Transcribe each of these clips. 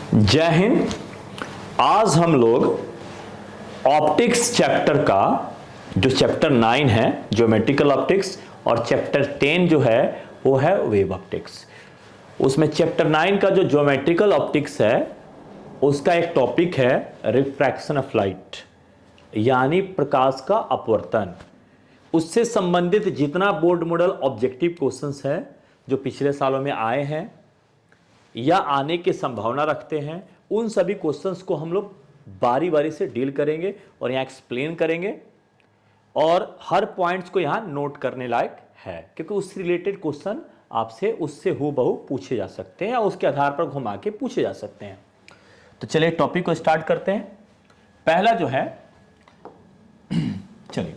जय हिंद। आज हम लोग ऑप्टिक्स चैप्टर का जो चैप्टर 9 है ज्योमेट्रिकल ऑप्टिक्स और चैप्टर 10 जो है वो है वेव ऑप्टिक्स। उसमें चैप्टर 9 का जो ज्योमेट्रिकल ऑप्टिक्स है उसका एक टॉपिक है रिफ्रैक्शन ऑफ लाइट, यानी प्रकाश का अपवर्तन। उससे संबंधित जितना बोर्ड मॉडल ऑब्जेक्टिव क्वेश्चंस है जो पिछले सालों में आए हैं या आने की संभावना रखते हैं, उन सभी क्वेश्चंस को हम लोग बारी बारी से डील करेंगे और यहाँ एक्सप्लेन करेंगे और हर पॉइंट्स को यहाँ नोट करने लायक है, क्योंकि उससे रिलेटेड क्वेश्चन आपसे उससे हूबहू पूछे जा सकते हैं या उसके आधार पर घुमा के पूछे जा सकते हैं। तो चलिए टॉपिक को स्टार्ट करते हैं। पहला जो है, चलिए,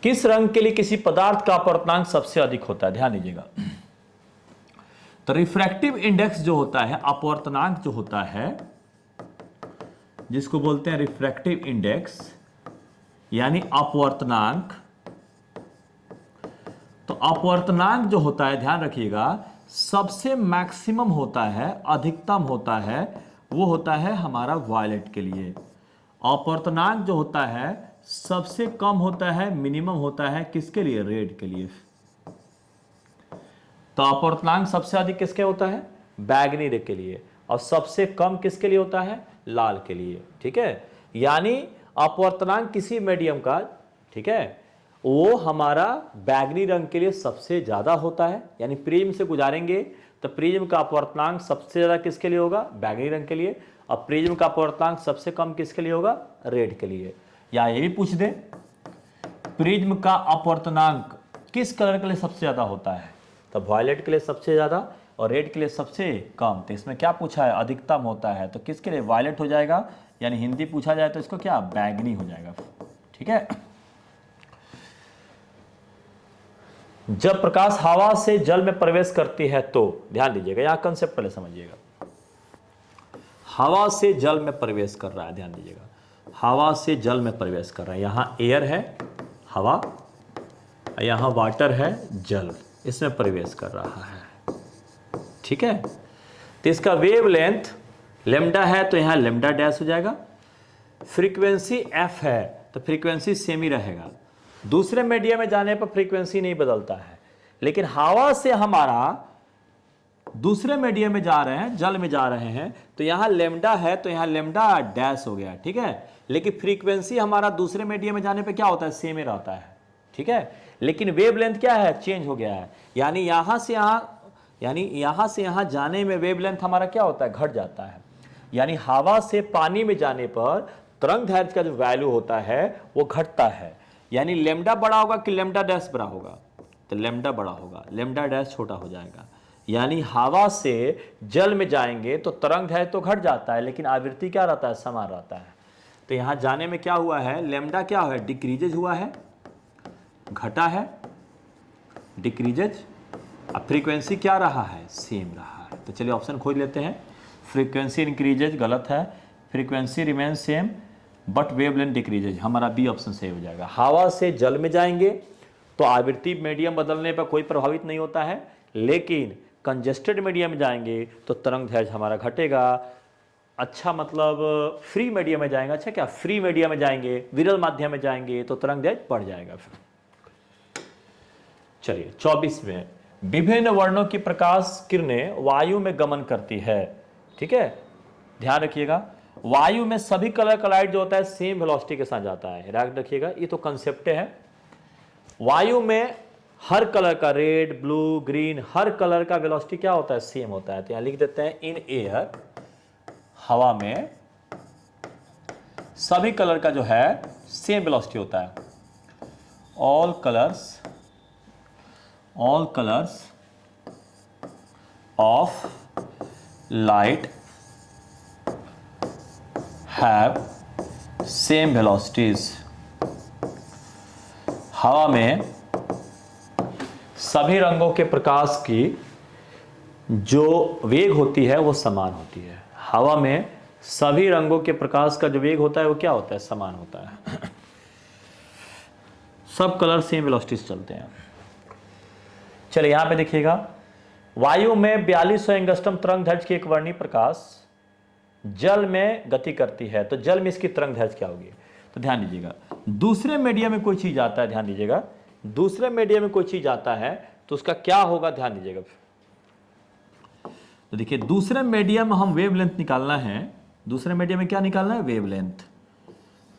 किस रंग के लिए किसी पदार्थ का अपवर्तनांक सबसे अधिक होता है? ध्यान दीजिएगा। तो रिफ्रैक्टिव इंडेक्स जो होता है, अपवर्तनांक जो होता है, जिसको बोलते हैं रिफ्रैक्टिव इंडेक्स यानी अपवर्तनांक। तो अपवर्तनांक जो होता है, ध्यान रखिएगा, सबसे मैक्सिमम होता है, अधिकतम होता है, वो होता है हमारा वायलेट के लिए। अपवर्तनांक जो होता है सबसे कम होता है, मिनिमम होता है किसके लिए? रेड के लिए। तो अपवर्तनांक सबसे अधिक किसके होता है? बैगनी रंग के लिए। और सबसे कम किसके लिए होता है? लाल के लिए। ठीक है, यानी अपवर्तनांक किसी मीडियम का, ठीक है, वो हमारा बैगनी रंग के लिए सबसे ज्यादा होता है। यानी प्रिज्म से गुजारेंगे तो प्रिज्म का अपवर्तनांक सबसे ज्यादा किसके लिए होगा? बैगनी रंग के लिए। और प्रिज्म का अपवर्तनांक सबसे कम किसके लिए होगा? रेड के लिए। या ये भी पूछ दे, प्रिज्म का अपवर्तनांक किस कलर के लिए सबसे ज्यादा होता है? तो वायलेट के लिए सबसे ज्यादा और रेड के लिए सबसे कम। तो इसमें क्या पूछा है? अधिकतम होता है। तो किसके लिए? वायलेट हो जाएगा। यानी हिंदी पूछा जाए तो इसको क्या? बैगनी हो जाएगा। ठीक है। जब प्रकाश हवा से जल में प्रवेश करती है तो, ध्यान दीजिएगा, यहां कंसेप्ट पहले समझिएगा। हवा से जल में प्रवेश कर रहा है, ध्यान दीजिएगा, हवा से जल में प्रवेश कर रहा है। यहां एयर है, हवा, यहां वाटर है, जल, इसमें प्रवेश कर रहा है। ठीक है। तो इसका वेव लेंथ लेमडा है तो यहां लेमडा डैश हो जाएगा। फ्रीक्वेंसी एफ है तो फ्रीक्वेंसी सेम ही रहेगा। दूसरे मीडियम में जाने पर फ्रीक्वेंसी नहीं बदलता है, लेकिन हवा से हमारा दूसरे मीडियम में जा रहे हैं, जल में जा रहे हैं, तो यहां लेमडा है तो यहां लेमडा डैश हो गया। ठीक है, लेकिन फ्रीक्वेंसी हमारा दूसरे मीडियम में जाने पर क्या होता है? सेम ही रहता है। ठीक है, लेकिन वेवलेंथ क्या है? चेंज हो गया है। यानी यहां से यहां जाने में वेवलेंथ हमारा क्या होता है? घट जाता है। यानी हवा से पानी में जाने पर तरंगदैर्घ्य का जो वैल्यू होता है वो घटता है। यानी लेमडा बड़ा होगा कि लेमडा डैश बड़ा होगा? तो लेमडा बड़ा होगा, लेमडा डैश छोटा हो जाएगा। यानी हवा से जल में जाएंगे तो तरंगदैर्घ्य तो घट जाता है, लेकिन आवृत्ति क्या रहता है? समान रहता है। तो यहां जाने में क्या हुआ है? लेमडा क्या है? डिक्रीजेज हुआ है, घटा है, डिक्रीजेज। अब फ्रीक्वेंसी क्या रहा है? सेम रहा है। तो चलिए ऑप्शन खोज लेते हैं। फ्रीक्वेंसी इंक्रीजेज गलत है, frequency remain same but wavelength decreases. हमारा बी ऑप्शन सही हो जाएगा। हवा से जल में जाएंगे तो आवृत्ति मीडियम बदलने पर कोई प्रभावित नहीं होता है, लेकिन कंजेस्टेड मीडियम में जाएंगे तो तरंगदैर्घ्य हमारा घटेगा। अच्छा, मतलब फ्री मीडियम में जाएंगे, अच्छा क्या फ्री मीडियम में जाएंगे, विरल माध्यम में जाएंगे तो तरंगदैर्घ्य बढ़ जाएगा। फिर चलिए 24 में, विभिन्न वर्णों की प्रकाश किरणें वायु में गमन करती है। ठीक है, ध्यान रखिएगा, वायु में सभी कलर का लाइट जो होता है सेम वेलोसिटी के साथ जाता है। याद रखिएगा, ये तो कंसेप्ट है। वायु में हर कलर का, रेड, ब्लू, ग्रीन, हर कलर का वेलोसिटी क्या होता है? सेम होता है। तो यहां लिख देते हैं, इन एयर, हवा में सभी कलर का जो है सेम वेलोसिटी होता है। All colours of light have same velocities. हवा में सभी रंगों के प्रकाश की जो वेग होती है वो समान होती है। हवा में सभी रंगों के प्रकाश का जो वेग होता है वो क्या होता है? समान होता है। सब कलर सेम वेलोसिटी से चलते हैं। चलिए यहां पे देखिएगा, वायु में 4200 एंगस्ट्रम तरंगदैर्घ्य की एक वर्णीय प्रकाश जल में गति करती है तो जल में इसकी तरंग दैर्ध्य क्या होगी? तो ध्यान दीजिएगा, दूसरे मीडियम में कोई चीज आता है, ध्यान दीजिएगा, दूसरे मीडियम में कोई चीज आता है तो उसका क्या होगा, ध्यान दीजिएगा। तो देखिए दूसरे मीडियम में हम वेवलेंथ निकालना है, दूसरे मीडियम में क्या निकालना है? वेवलेंथ।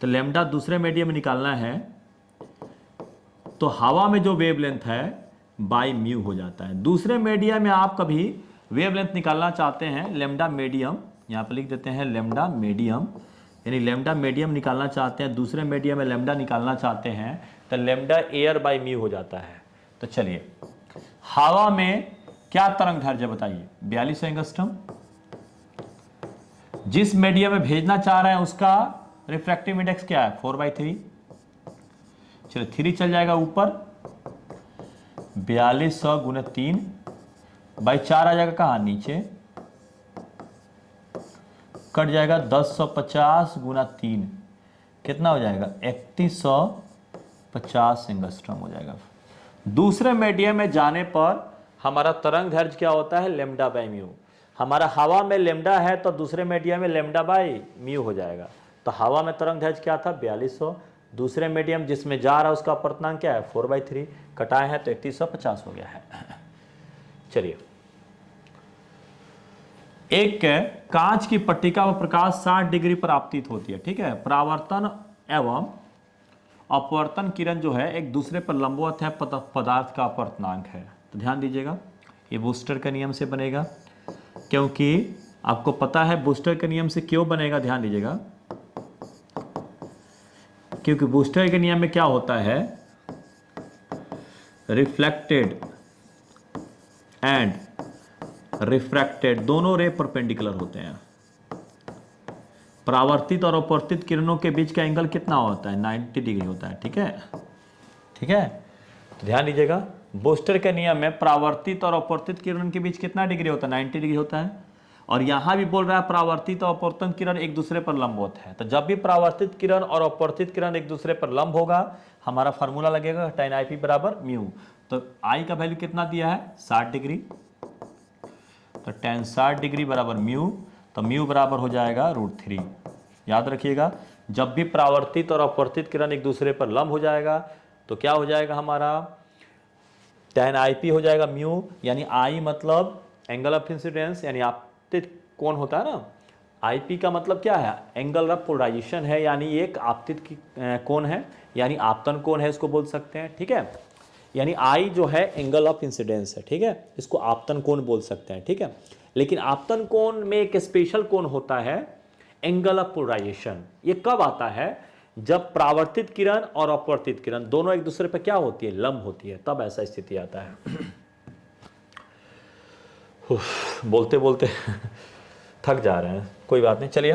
तो लैम्डा दूसरे मीडियम में निकालना है तो हवा में जो वेवलेंथ है बाई म्यू हो जाता है। दूसरे मीडियम में आप कभी वेवलेंथ निकालना चाहते हैं, लैम्डा मीडियम, यहां पर लिख देते हैं लैम्डा मीडियम, यानी लैम्डा मीडियम निकालना चाहते हैं, दूसरे मीडियम में लैम्डा निकालना चाहते हैं तो लैम्डा एयर बाई म्यू हो जाता है। तो चलिए हवा में क्या तरंग दैर्ध्य बताइए? 4200 एंगस्ट्रम। जिस मीडियम में भेजना चाह रहे हैं उसका रिफ्रैक्टिव इंडेक्स क्या है? 4/3। चलिए 3 चल जाएगा ऊपर, 4200 गुना 3/4 आ जाएगा कहाँ? नीचे। कट जाएगा 1050 गुना 3, कितना हो जाएगा? 3150 एंगस्ट्रम हो जाएगा। दूसरे मीडियम में जाने पर हमारा तरंग दैर्ध्य क्या होता है? Lambda by mu. हमारा हवा में लैम्डा है तो दूसरे मीडियम में लैम्डा बाई म्यू हो जाएगा। तो हवा में तरंग दैर्ध्य क्या था? 4200। दूसरे मीडियम जिसमें जा रहा है उसका अपर्तनांक क्या है? 4/3। कटाए हैं तो 3150 हो गया है। चलिए एक कांच की पट्टिका व प्रकाश 60 डिग्री पर आपतित होती है, ठीक है। परावर्तन एवं अपवर्तन किरण जो है एक दूसरे पर लंबवत है, पदार्थ का अपवर्तनांक है। तो ध्यान दीजिएगा ये बूस्टर के नियम से बनेगा, क्योंकि आपको पता है बूस्टर के नियम से क्यों बनेगा, ध्यान दीजिएगा, क्योंकि बूस्टर के नियम में क्या होता है? रिफ्लेक्टेड एंड रिफ्रैक्टेड दोनों रे परपेंडिकुलर होते हैं। परावर्तित और अपवर्तित किरणों के बीच का एंगल कितना होता है? 90 डिग्री होता है, ठीक है, ठीक है। तो ध्यान दीजिएगा बूस्टर के नियम में परावर्तित और अपवर्तित किरण के बीच कितना डिग्री होता है? 90 डिग्री होता है। और यहां भी बोल रहा है परावर्तित और अपवर्तन किरण एक दूसरे पर लंबवत है। तो जब भी परावर्तित किरण और अपवर्तित किरण एक दूसरे पर लंब होगा हमारा फॉर्मूला लगेगा tan IP बराबर म्यू। तो I का वैल्यू कितना दिया है? 60 डिग्री। तो tan 60 डिग्री बराबर म्यू, तो म्यू बराबर हो जाएगा √3। याद रखिएगा जब भी परावर्तित और अपवर्तित किरण एक दूसरे पर लंब हो जाएगा तो क्या हो जाएगा हमारा? tan IP हो जाएगा म्यू, यानी I मतलब एंगल ऑफ इंसिडेंस, यानी आपतित कोण होता है ना। IP का मतलब क्या है? एंगल ऑफ पोलराइजेशन है, यानी एक आपतित की कोण है, यानी आपतन कोण है, इसको बोल सकते हैं, ठीक है। यानी I जो है एंगल ऑफ इंसिडेंस है, ठीक है, इसको आपतन कोण बोल सकते हैं, ठीक है। लेकिन आपतन कोण में एक स्पेशल कोण होता है एंगल ऑफ पोलराइजेशन। ये कब आता है? जब परावर्तित किरण और अपवर्तित किरण दोनों एक दूसरे पर क्या होती है? लंब होती है, तब ऐसा स्थिति आता है। बोलते बोलते थक जा रहे हैं, कोई बात नहीं। चलिए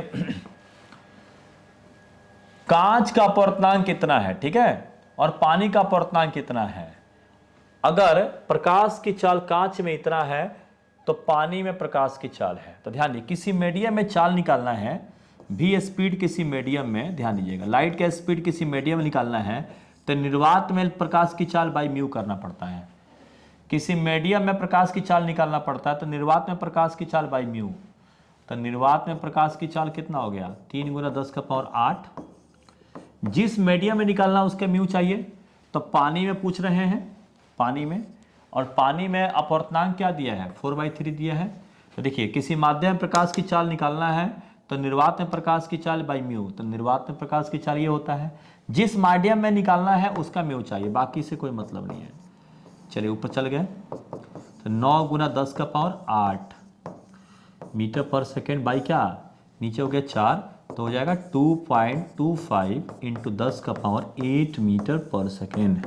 कांच का अपवर्तनांक कितना है, ठीक है, और पानी का अपवर्तनांक कितना है? अगर प्रकाश की चाल कांच में इतना है तो पानी में प्रकाश की चाल है। तो ध्यान दीजिए किसी मीडियम में चाल निकालना है, v स्पीड किसी मीडियम में, ध्यान दीजिएगा लाइट का स्पीड किसी मीडियम में निकालना है तो निर्वात में प्रकाश की चाल बाई म्यू करना पड़ता है। किसी मीडियम में प्रकाश की चाल निकालना पड़ता है तो निर्वात में प्रकाश की चाल बाई म्यू। तो निर्वात में प्रकाश की चाल कितना हो गया? 3 × 10⁸। जिस मीडियम में निकालना उसके म्यू चाहिए। तो पानी में पूछ रहे हैं, पानी में, और पानी में अपवर्तनांक क्या दिया है? 4/3 दिया है। तो देखिए किसी माध्यम में प्रकाश की चाल निकालना है तो निर्वात में प्रकाश की चाल बाई म्यू। तो निर्वात में प्रकाश की चाल ये होता है, जिस माध्यम में निकालना है उसका म्यू चाहिए, बाकी से कोई मतलब नहीं है। चलिए ऊपर चल गए तो 9 × 10⁸ मीटर पर सेकेंड बाई क्या? नीचे हो गया 4, तो हो जाएगा 2.25 × 10⁸ मीटर पर सेकेंड।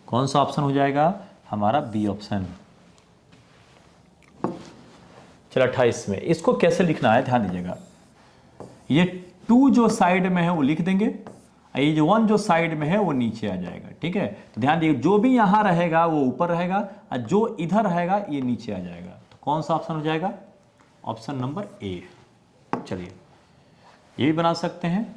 कौन सा ऑप्शन हो जाएगा? हमारा बी ऑप्शन। चलो 28 में इसको कैसे लिखना है ध्यान दीजिएगा। ये 2 जो साइड में है वो लिख देंगे, ये जो 1 जो साइड में है वो नीचे आ जाएगा, ठीक है। तो ध्यान दीजिए जो भी यहां रहेगा वो ऊपर रहेगा और जो इधर रहेगा ये नीचे आ जाएगा। तो कौन सा ऑप्शन हो जाएगा? Option number A. चलिए ये भी बना सकते हैं।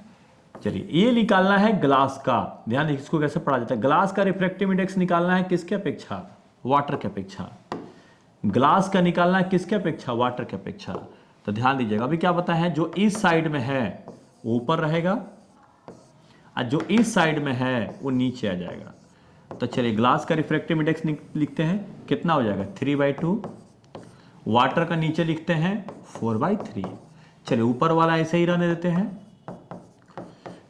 चलिए ये निकालना है ग्लास का, ध्यान दीजिए इसको कैसे पढ़ा जाता है। ग्लास का रिफ्रैक्टिव इंडेक्स निकालना है किसके अपेक्षा? वाटर के अपेक्षा। ग्लास का निकालना है किसके अपेक्षा? वाटर के अपेक्षा। तो तो ध्यान दीजिएगा, अभी क्या पता है, जो इस साइड में है वो ऊपर रहेगा और जो इस साइड में है वो नीचे आ जाएगा। तो चलिए ग्लास का रिफ्रैक्टिव इंडेक्स लिखते हैं, कितना हो जाएगा 3/2। वाटर का नीचे लिखते हैं 4/3। चलिए ऊपर वाला ऐसे ही रहने देते हैं,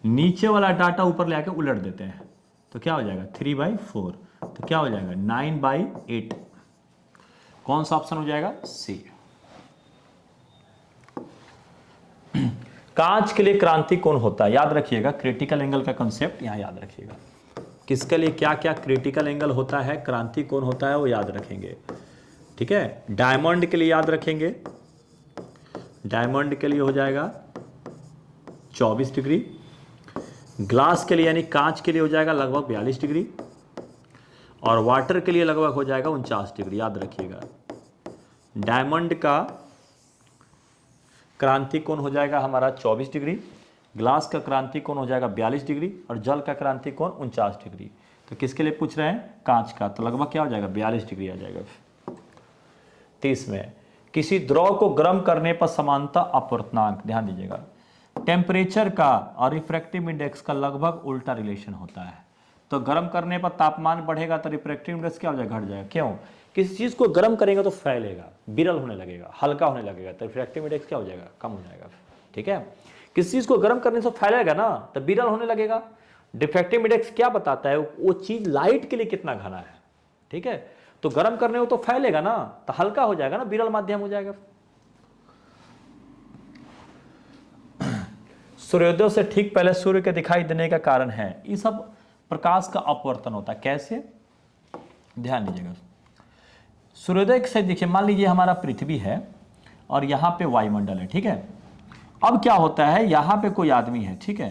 नीचे वाला डाटा ऊपर ले आके उलट देते हैं, तो क्या हो जाएगा 3/4, तो क्या हो जाएगा 9/8। कौन सा ऑप्शन हो जाएगा, सी। कांच के लिए क्रांति कोण होता है, याद रखिएगा क्रिटिकल एंगल का कंसेप्ट यहां याद रखिएगा। किसके लिए क्या क्या क्रिटिकल एंगल होता है, क्रांति कोण होता है, वो याद रखेंगे। ठीक है, डायमंड के लिए याद रखेंगे, डायमंड के लिए हो जाएगा 24 डिग्री। ग्लास के लिए यानी कांच के लिए हो जाएगा लगभग 42 डिग्री, और वाटर के लिए लगभग हो जाएगा 49 डिग्री। याद रखिएगा डायमंड का क्रांति कोण हो जाएगा हमारा 24 डिग्री, ग्लास का क्रांति कोण हो जाएगा 42 डिग्री, और जल का क्रांति कोण 49 डिग्री। तो किसके लिए पूछ रहे हैं, कांच का, तो लगभग क्या हो जाएगा 42 डिग्री आ जाएगा। 30 में, किसी द्रव को गर्म करने पर समानता अपवर्तनांक, ध्यान दीजिएगा, टेम्परेचर का और रिफ्रैक्टिव इंडेक्स का लगभग उल्टा रिलेशन होता है। तो गर्म करने पर तापमान बढ़ेगा तो रिफ्रैक्टिव इंडेक्स क्या हो जाएगा, घट जाएगा। क्यों, किसी चीज को गर्म करेंगे तो फैलेगा, विरल होने लगेगा, हल्का होने लगेगा, तो रिफ्रैक्टिव इंडेक्स क्या हो जाएगा, कम हो जाएगा। ठीक है, किसी चीज को गर्म करने से फैलेगा ना तो विरल होने लगेगा। डिफ्रैक्टिव इंडेक्स क्या बताता है, वो चीज लाइट के लिए कितना घना है। ठीक है, तो गर्म करने को तो फैलेगा ना, तो हल्का हो जाएगा ना, विरल माध्यम हो जाएगा। सूर्योदय से ठीक पहले सूर्य के दिखाई देने का कारण है, ये सब प्रकाश का अपवर्तन होता है। कैसे, ध्यान दीजिएगा, सूर्योदय से देखिए, मान लीजिए हमारा पृथ्वी है और यहाँ पे वायुमंडल है। ठीक है, अब क्या होता है, यहाँ पे कोई आदमी है, ठीक है,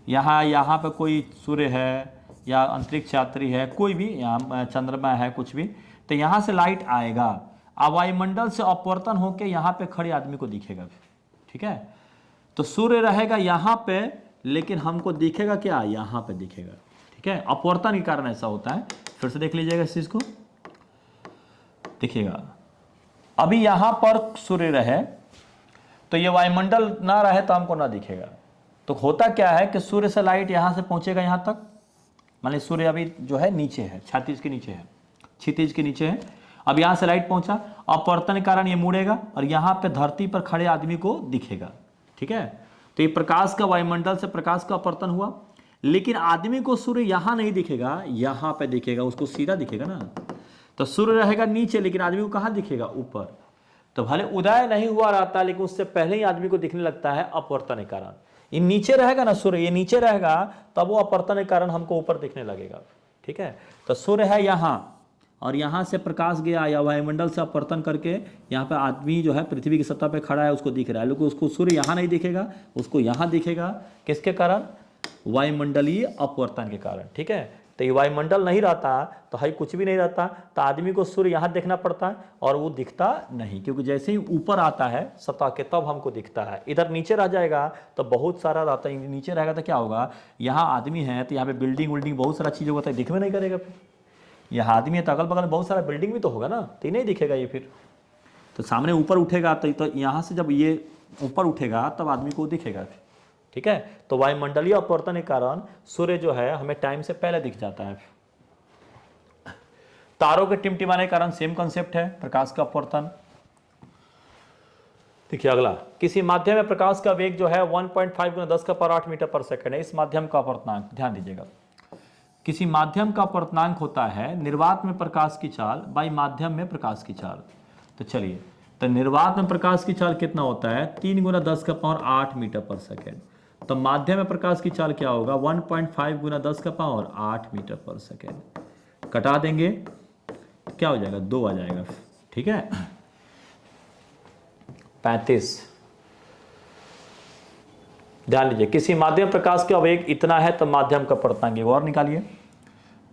यहाँ पे कोई सूर्य है या अंतरिक्ष यात्री है, कोई भी, यहाँ चंद्रमा है, कुछ भी, तो यहाँ से लाइट आएगा, अब वायुमंडल से अपवर्तन होकर यहाँ पे खड़े आदमी को दिखेगा। ठीक है, तो सूर्य रहेगा यहाँ पे, लेकिन हमको दिखेगा क्या, यहाँ पे दिखेगा। ठीक है, अपवर्तन के कारण ऐसा होता है। फिर से देख लीजिएगा इस चीज को, देखिएगा, अभी यहां पर सूर्य रहे तो ये वायुमंडल ना रहे तो हमको ना दिखेगा। तो होता क्या है कि सूर्य से लाइट यहां से पहुंचेगा यहां तक, मान लीजिए सूर्य अभी जो है नीचे है, क्षितिज के नीचे है, क्षितिज के नीचे है, अब यहां से लाइट पहुंचा, अपवर्तन के कारण ये मुड़ेगा और यहां पे धरती पर खड़े आदमी को दिखेगा। ठीक है, तो ये प्रकाश का, वायुमंडल से प्रकाश का अपवर्तन हुआ, लेकिन आदमी को सूर्य यहां नहीं दिखेगा, यहां पे दिखेगा, उसको सीधा दिखेगा ना। तो सूर्य रहेगा नीचे, लेकिन आदमी को कहां दिखेगा, ऊपर। तो भले उदय नहीं हुआ रहता, लेकिन उससे पहले ही आदमी को दिखने लगता है, अपवर्तन के कारण। ये नीचे रहेगा ना सूर्य, ये नीचे रहेगा, तब वो अपवर्तन के कारण हमको ऊपर दिखने लगेगा। ठीक है, तो सूर्य है यहां और यहां से प्रकाश गया या वायुमंडल से अपवर्तन करके यहाँ पे आदमी जो है पृथ्वी की सतह पे खड़ा है, उसको दिख रहा है, लेकिन उसको सूर्य यहाँ नहीं दिखेगा, उसको यहाँ दिखेगा। किसके कारण, वायुमंडलीय अपवर्तन के कारण। ठीक है, तो ये वायुमंडल नहीं रहता तो है कुछ भी नहीं रहता, तो आदमी को सूर्य यहाँ देखना पड़ता है और वो दिखता नहीं, क्योंकि जैसे ही ऊपर आता है सतह के तब हमको दिखता है। इधर नीचे रह जाएगा तो बहुत सारा रहता है, नीचे रहेगा तो क्या होगा, यहाँ आदमी है तो यहाँ पे बिल्डिंग विल्डिंग बहुत सारा चीज़ होता है, दिख में नहीं करेगा। फिर यहाँ आदमी है तो अगल बगल बहुत सारा बिल्डिंग भी तो होगा ना, तो नहीं दिखेगा ये। फिर तो सामने ऊपर उठेगा तो यहाँ से जब ये ऊपर उठेगा तब आदमी को दिखेगा। ठीक है, तो वायुमंडलीय अपवर्तन के कारण सूर्य जो है हमें टाइम से पहले दिख जाता है। तारों के टिमटिमाने के कारण सेम कंसेप्ट है, प्रकाश का अपवर्तन। देखिए अगला, किसी माध्यम में प्रकाश का वेग जो है 1.5 × 10⁸ मीटर पर सेकंड है, इस माध्यम का अपवर्तनांक, ध्यान दीजिएगा, किसी माध्यम का अपवर्तनांक होता है निर्वात में प्रकाश की चाल बाई माध्यम में प्रकाश की चाल। तो चलिए, तो निर्वात में प्रकाश की चाल कितना होता है, 3 × 10⁸ मीटर पर सेकेंड। तो माध्यम में प्रकाश की चाल क्या होगा, 1.5 × 10⁸ मीटर पर सेकेंड। कटा देंगे क्या हो जाएगा, 2 आ जाएगा। ठीक है, 35। ध्यान लीजिए, किसी माध्यम प्रकाश का वेग इतना है तो माध्यम का अपवर्तनांक और निकालिए।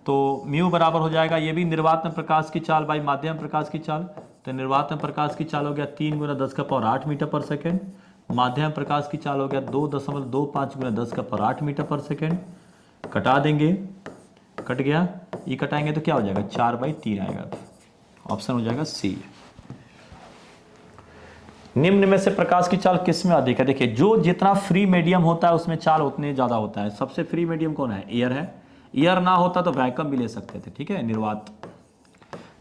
तो म्यू बराबर हो जाएगा, ये भी निर्वात में प्रकाश की चाल बाई माध्यम प्रकाश की चाल। तो निर्वात में प्रकाश की चाल हो गया 3 × 10⁸ मीटर पर सेकेंड, माध्यम प्रकाश की चाल हो गया 2.25 × 10⁸ मीटर पर सेकेंड। कटा देंगे, कट गया, ये कटाएंगे तो क्या हो जाएगा, 4/3 आएगा। ऑप्शन हो जाएगा सी। निम्न में से प्रकाश की चाल किस में अधिक है? देखिए, जो जितना फ्री मीडियम होता है उसमें चाल उतनी ज्यादा होता है। सबसे फ्री मीडियम कौन है? एयर है। एयर ना होता तो वैक्यूम भी ले सकते थे, ठीक है, निर्वात।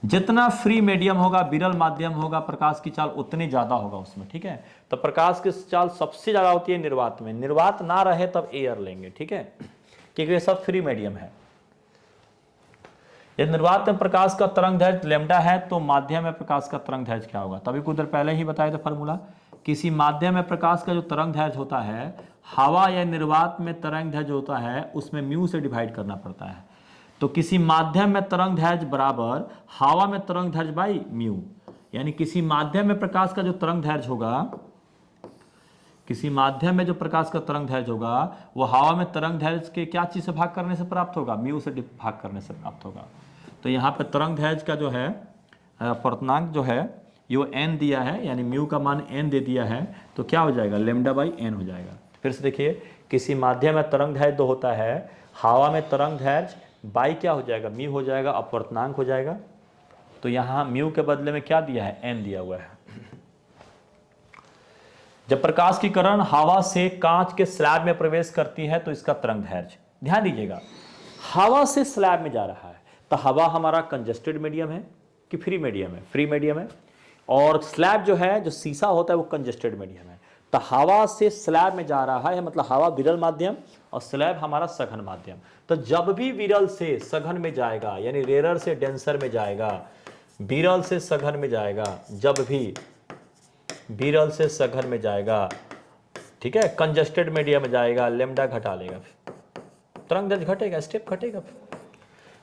जितना फ्री मीडियम होगा, विरल माध्यम होगा, प्रकाश की चाल उतनी ज्यादा होगा उसमें, ठीक है। तो प्रकाश की चाल सबसे ज्यादा होती है निर्वात में। निर्वात ना रहे तब एयर लेंगे, ठीक है, क्योंकि ये सब फ्री मीडियम है। यदि निर्वात में प्रकाश का तरंग दैर्घ्य लैम्डा है तो माध्यम में प्रकाश का तरंग दैर्घ्य क्या होगा? तभी कुछ देर पहले ही बताया था फॉर्मूला। किसी माध्यम में प्रकाश का जो तरंग दैर्घ्य होता है, हवा या निर्वात में तरंग दैर्घ्य होता है उसमें म्यू से डिवाइड करना पड़ता है। तो किसी माध्यम में तरंग दैर्घ्य बराबर हवा में तरंग दैर्घ्य बाई म्यू। यानी किसी माध्यम में प्रकाश का जो तरंग दैर्घ्य होगा, किसी माध्यम में जो प्रकाश का तरंग दैर्घ्य होगा वो हवा में तरंग दैर्घ्य के क्या चीज से भाग करने से प्राप्त होगा? म्यू से भाग करने से प्राप्त होगा। तो यहाँ पे तरंग दैर्घ्य का जो है अपवर्तनांक जो है ये n दिया है, यानी म्यू का मान n दे दिया है, तो क्या हो जाएगा? लैम्डा बाई n हो जाएगा। फिर से देखिए, किसी माध्यम में तरंग दैर्घ्य जो होता है, हवा में तरंग दैर्घ्य बाई क्या हो जाएगा? म्यू हो जाएगा, अपवर्तनांक हो जाएगा। तो यहाँ म्यू के बदले में क्या दिया है? n दिया हुआ है। जब प्रकाश की किरण हवा से कांच के स्लैब में प्रवेश करती है तो इसका तरंग दैर्घ्य, ध्यान दीजिएगा, हवा से स्लैब में जा रहा है तो हवा हमारा कंजस्टेड मीडियम है कि फ्री मीडियम है? फ्री मीडियम है। और स्लैब जो है, जो शीशा होता है, वो कंजस्टेड मीडियम है। तो हवा से स्लैब में जा रहा है, मतलब हवा विरल माध्यम और स्लैब हमारा सघन माध्यम। तो जब भी विरल से सघन में जाएगा, यानी रेयर से डेंसर में जाएगा, विरल से सघन में जाएगा, जब भी विरल से सघन में जाएगा, ठीक है, कंजस्टेड मीडियम में जाएगा, लैम्डा घटा लेगा, तरंग दैर्घ्य घटेगा, स्टेप घटेगा।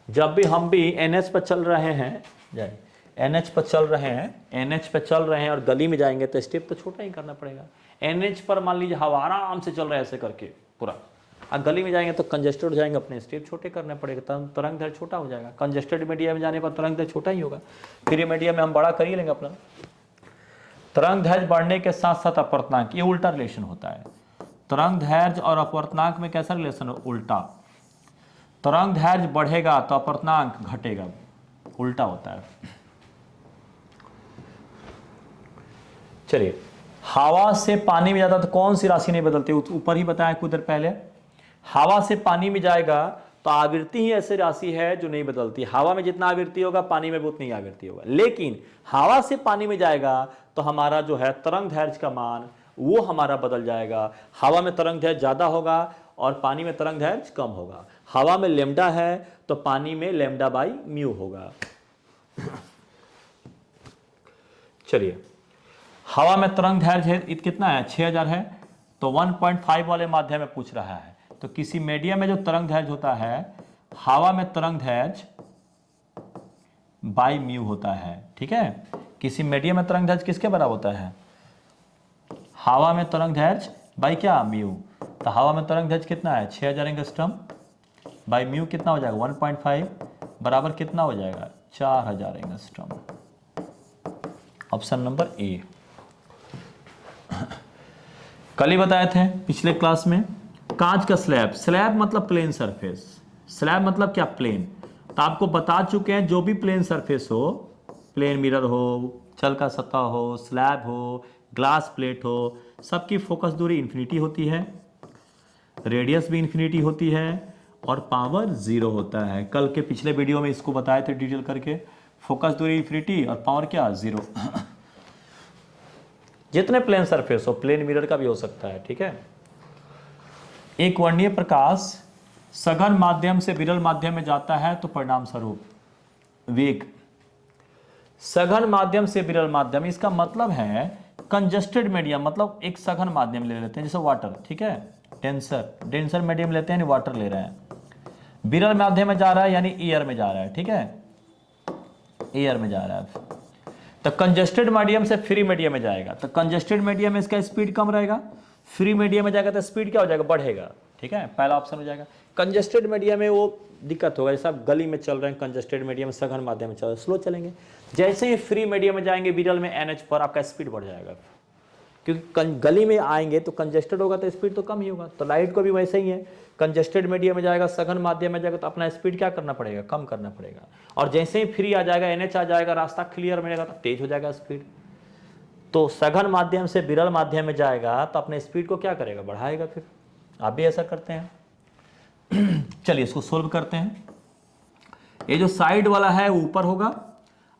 जब भी हम भी NH पर चल रहे हैं, NH पर चल रहे हैं, NH पर चल रहे हैं और गली में जाएंगे तो स्टेप तो छोटा ही करना पड़ेगा। NH पर मान लीजिए हवा आराम से चल रहा है ऐसे करके पूरा, और गली में जाएंगे तो कंजस्टेड हो जाएंगे, अपने स्टेप छोटे करने पड़ेगा, तब तरंग दैर्घ्य छोटा हो जाएगा। कंजस्टेड मीडियम में जाने पर तरंग दैर्घ्य छोटा ही होगा, फ्री मीडियम में हम बड़ा कर ही लेंगे अपना। तरंग दैर्घ्य बढ़ने के साथ साथ अपवर्तनांक, ये उल्टा रिलेशन होता है। तरंग दैर्घ्य और अपवर्तनांक में कैसा रिलेशन है? उल्टा। तरंग दैर्घ्य बढ़ेगा तो अपवर्तनांक घटेगा, उल्टा होता है। चलिए, हवा से पानी में जाता तो कौन सी राशि नहीं बदलती? ऊपर ही बताया कुछ देर पहले। हवा से पानी में जाएगा तो आवृत्ति ही ऐसी राशि है जो नहीं बदलती। हवा में जितना आवृत्ति होगा पानी में भी उतनी आवृत्ति होगा, लेकिन हवा से पानी में जाएगा तो हमारा जो है तरंग दैर्घ्य का मान वो हमारा बदल जाएगा। हवा में तरंग दैर्घ्य ज्यादा होगा और पानी में तरंग दैर्घ्य कम होगा। हवा में लैम्डा है तो पानी में लैम्डा बाई म्यू होगा। चलिए, हवा में तरंग दैर्घ्य है कितना है? 6000 है। तो 1.5 वाले माध्यम में पूछ रहा है, तो किसी मीडियम में जो तरंग दैर्घ्य होता है, हवा में तरंग दैर्घ्य बाई म्यू होता है, ठीक है। किसी मीडियम में तरंग दैर्घ्य किसके बराबर होता है? हवा में तरंग दैर्घ्य बाई क्या? म्यू। तो हवा में तरंग दैर्घ्य कितना है? 6000 एंगस्ट्रॉम बाई म्यू कितना हो जाएगा? 1.5 बराबर कितना हो जाएगा? 4000 एंगस्ट्रॉम। Option number A. कल ही बताए थे पिछले क्लास में, कांच का स्लैब, स्लैब मतलब प्लेन सरफेस, स्लैब मतलब क्या? प्लेन। तो आपको बता चुके हैं जो भी प्लेन सरफेस हो, प्लेन मिरर हो, छल का सतह हो, स्लैब हो, ग्लास प्लेट हो, सबकी फोकस दूरी इन्फिनिटी होती है, रेडियस भी इन्फिनिटी होती है और पावर 0 होता है। कल के पिछले वीडियो में इसको बताए थे डिटेल करके, फोकस दूरी इन्फिनिटी और पावर क्या? 0। जितने प्लेन सरफेस हो, प्लेन मिरर का भी हो सकता है, ठीक है। एक वर्णीय प्रकाश सघन माध्यम से विरल माध्यम में जाता है तो परिणाम स्वरूप वेग, सघन माध्यम से विरल माध्यम, इसका मतलब है कंजस्टेड मीडियम, मतलब एक सघन माध्यम ले लेते हैं जैसे वाटर, ठीक है, डेंसर मीडियम लेते हैं, वाटर ले रहे हैं, विरल माध्यम में जा रहा है यानी एयर में जा रहा है, ठीक है, एयर में जा रहा है। तो कंजस्टेड मीडियम से फ्री मीडियम में जाएगा, तो कंजस्टेड मीडियम में इसका स्पीड कम रहेगा, फ्री मीडियम में जाएगा तो स्पीड क्या हो जाएगा? बढ़ेगा, ठीक है, पहला ऑप्शन हो जाएगा। कंजस्टेड मीडियम में वो दिक्कत होगा, जैसे आप गली में चल रहे हैं, कंजस्टेड मीडियम में सघन माध्यम में चल रहे हैं, स्लो चलेंगे। जैसे ही फ्री मीडियम में जाएंगे विरल में NH पर, आपका स्पीड बढ़ जाएगा, क्योंकि गली में आएंगे तो कंजस्टेड होगा तो स्पीड तो कम ही होगा। तो लाइट को भी वैसे ही है, कंजस्टेड मीडियम में जाएगा, सघन माध्यम में जाएगा तो अपना स्पीड क्या करना पड़ेगा? कम करना पड़ेगा। और जैसे ही फ्री आ जाएगा, NH आ जाएगा, रास्ता क्लियर मिलेगा तो तेज हो जाएगा स्पीड। तो सघन माध्यम से विरल माध्यम में जाएगा तो अपने स्पीड को क्या करेगा, बढ़ाएगा। फिर आप भी ऐसा करते हैं। चलिए इसको सोल्व करते हैं। ये जो साइड वाला है वो ऊपर होगा,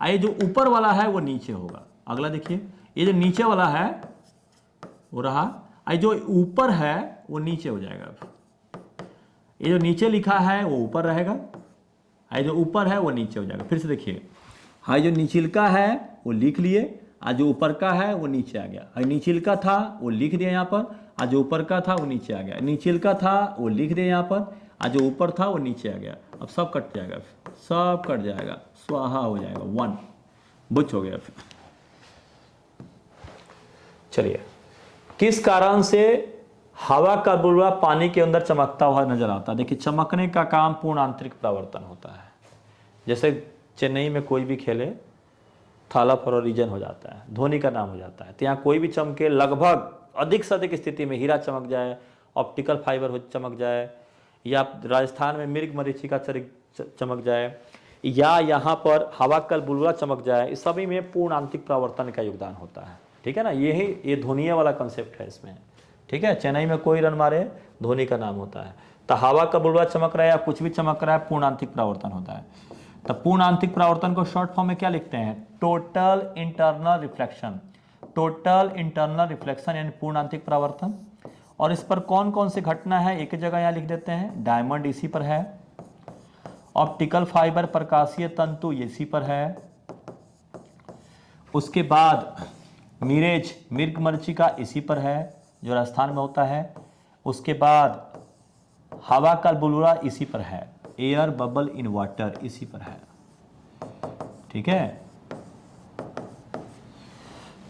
ये जो ऊपर वाला है वो नीचे होगा। अगला देखिए, ये जो नीचे वाला है वो रहा, ये जो ऊपर है वो नीचे हो जाएगा। ये जो नीचे लिखा है वो ऊपर रहेगा, ये जो ऊपर है वो नीचे हो जाएगा। फिर से देखिए, हाँ जो नीचिलका है वो लिख लिए, आज जो ऊपर का है वो नीचे आ गया। नीचिलका था वो लिख दिया यहाँ पर, आज जो ऊपर का था वो नीचे आ गया। नीचिलका था वो लिख दिया यहाँ पर, आज जो ऊपर था वो नीचे आ गया। अब सब कट जाएगा, सब कट जाएगा, स्वाहा हो जाएगा, 1 बुच हो गया। फिर चलिए, किस कारण से हवा का बुलबुला पानी के अंदर चमकता हुआ नजर आता है? देखिए, चमकने का काम पूर्ण आंतरिक परावर्तन होता है। जैसे चेन्नई में कोई भी खेले, थाला फॉर रीजन हो जाता है, धोनी का नाम हो जाता है। तो यहाँ कोई भी चमके, लगभग अधिक से अधिक स्थिति में हीरा चमक जाए, ऑप्टिकल फाइबर चमक जाए, या राजस्थान में मिर्ग मरीचिका चमक जाए, या यहाँ पर हवा का बुलबुला चमक जाए, इस सभी में पूर्ण आंतरिक परावर्तन का योगदान होता है। ठीक है ना, ये धोनी वाला कंसेप्ट है इसमें। ठीक है, चेन्नई में कोई रन मारे, धोनी का नाम होता है। तो हवा का बुलबुला चमक रहा है या कुछ भी चमक रहा है, पूर्ण आंतरिक परावर्तन होता है। तो पूर्ण आंतरिक परावर्तन को शॉर्ट फॉर्म में क्या लिखते हैं? Total internal reflection. Total internal reflection यानी पूर्ण आंतरिक परावर्तन। और इस पर कौन कौन सी घटना है, एक जगह यहाँ लिख देते हैं। डायमंड इसी पर है, ऑप्टिकल फाइबर प्रकाशीय तंतु इसी पर है, उसके बाद मिरेज मिर्ग मरीचिका इसी पर है जो राजस्थान में होता है, उसके बाद हवा का बुलबुला इसी पर है, एयर बबल इन वाटर इसी पर है। ठीक है,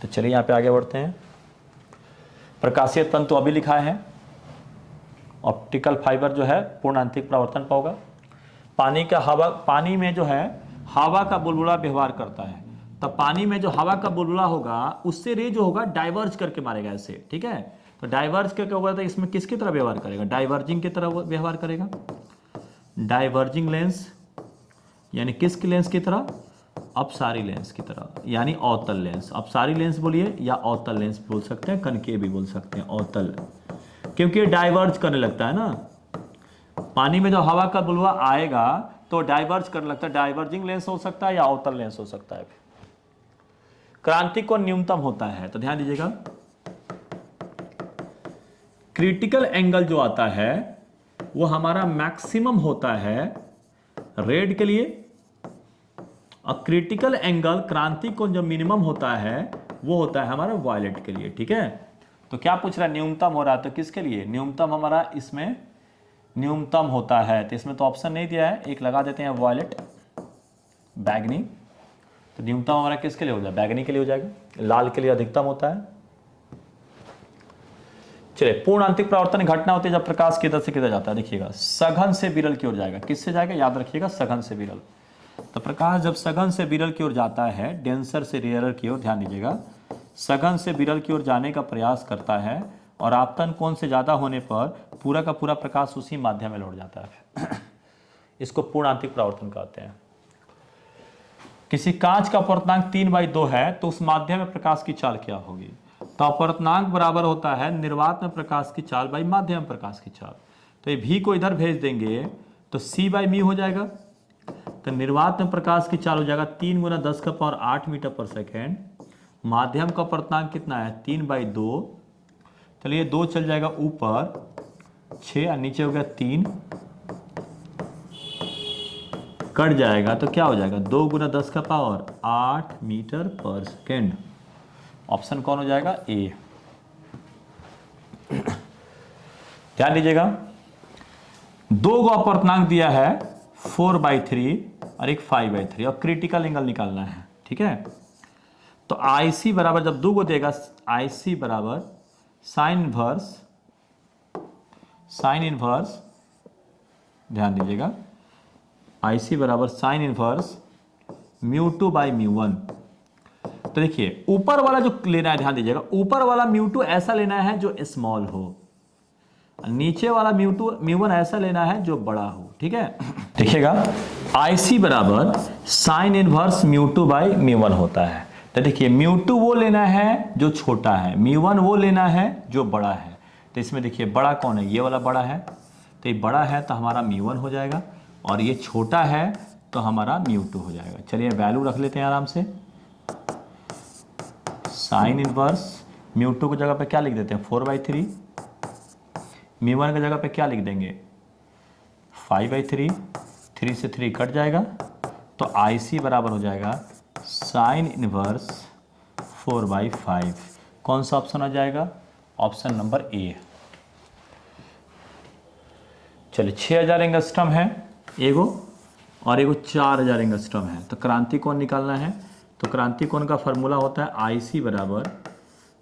तो चलिए यहां पे आगे बढ़ते हैं। प्रकाशीय तंतु अभी लिखा है, ऑप्टिकल फाइबर जो है पूर्ण आंतरिक परावर्तन पर होगा। पानी में जो है हवा का बुलबुला व्यवहार करता है, तब पानी में जो हवा का बुलबुला होगा उससे रे जो होगा डाइवर्ज करके मारेगा ऐसे। ठीक है, तो डाइवर्ज करके होगा तो इसमें किसकी तरह व्यवहार करेगा? डाइवर्जिंग की तरह व्यवहार करेगा। डाइवर्जिंग लेंस यानी किसकी लेंस की तरह? अपसारी लेंस की तरह, यानी अवतल लेंस। अपसारी लेंस बोलिए या अवतल लेंस बोल सकते हैं, कनकेव भी बोल सकते हैं, अवतल, क्योंकि डाइवर्ज करने लगता है ना। पानी में जो हवा का बुलबुला आएगा तो डाइवर्ज करने लगता है, डाइवर्जिंग लेंस हो सकता है या अवतल लेंस हो सकता है। क्रांति को न्यूनतम होता है, तो ध्यान दीजिएगा, क्रिटिकल एंगल जो आता है वो हमारा मैक्सिमम होता है रेड के लिए, और क्रिटिकल एंगल क्रांति कोण जो मिनिमम होता है वो होता है हमारा वायलेट के लिए। ठीक है, तो क्या पूछ रहा है? न्यूनतम हो रहा है, तो किसके लिए न्यूनतम? हमारा इसमें न्यूनतम होता है, तो इसमें तो ऑप्शन नहीं दिया है, एक लगा देते हैं वायलेट, बैगनी। तो न्यूनतम हमारा किसके लिए हो जाएगा? बैगनी के लिए हो जाएगा। लाल के लिए अधिकतम होता है। चलिए, पूर्ण आंतरिक परावर्तन घटना होती है जब प्रकाश किधर से किधर जाता है। देखिएगा, सघन से विरल की ओर जाएगा। किससे जाएगा? याद रखिएगा, सघन से विरल। तो प्रकाश जब सघन से विरल की ओर जाता है, डेंसर से रेयरर की ओर, ध्यान दीजिएगा, सघन से विरल की ओर जाने का प्रयास करता है, और आपतन कोण से ज्यादा होने पर पूरा का पूरा प्रकाश उसी माध्यम में लौट जाता है। इसको पूर्ण आंतरिक परावर्तन कहते हैं। किसी कांच का अपवर्तनांक 3/2 है तो उस माध्यम में प्रकाश की चाल क्या होगी? तो अपवर्तनांक बराबर होता है निर्वात में प्रकाश की चाल बाई माध्यम प्रकाश की चाल। तो ये भी को इधर भेज देंगे तो c/μ हो जाएगा। तो निर्वात में प्रकाश की चाल हो जाएगा 3 × 10⁸ मीटर पर सेकेंड। माध्यम का अपवर्तनांक कितना है? 3/2। चलिए 2 चल जाएगा ऊपर, 6 और नीचे हो गया 3, कट जाएगा तो क्या हो जाएगा? 2 × 10⁸ मीटर पर सेकेंड। ऑप्शन कौन हो जाएगा? ए। ध्यान दीजिएगा, 2 को अपवर्तनांक दिया है 4/3 और एक 5/3, और क्रिटिकल एंगल निकालना है। ठीक है, तो IC बराबर जब 2 को देगा, IC बराबर साइन इनवर्स, ध्यान दीजिएगा, IC बराबर साइन इनवर्स μ2/μ1। तो देखिए, ऊपर वाला जो लेना है, ध्यान दीजिएगा, ऊपर वाला μ2 ऐसा लेना है जो स्मॉल हो, नीचे वाला μ1 ऐसा लेना है जो बड़ा हो। ठीक है, देखिएगा, IC बराबर साइन इनवर्स μ2/μ1 होता है। तो देखिए μ2 वो लेना है जो छोटा है, μ1 वो लेना है जो बड़ा है। तो इसमें देखिए बड़ा कौन है, ये वाला बड़ा है, तो ये बड़ा है तो हमारा μ1 हो जाएगा, और ये छोटा है तो हमारा μ2 हो जाएगा। चलिए वैल्यू रख लेते हैं आराम से। साइन इनवर्स μ2 की जगह पे क्या लिख देते हैं 4/3, μ1 की जगह पे क्या लिख देंगे 5/3, 3 से 3 कट जाएगा, तो IC बराबर हो जाएगा साइन इनवर्स 4/5। कौन सा ऑप्शन आ जाएगा, ऑप्शन नंबर ए। चलिए 6000 एंगस्ट्रम है एगो, और एगो 4000 एंगस्ट्रम है, तो क्रांति कोण निकालना है। तो क्रांति कोण का फॉर्मूला होता है IC बराबर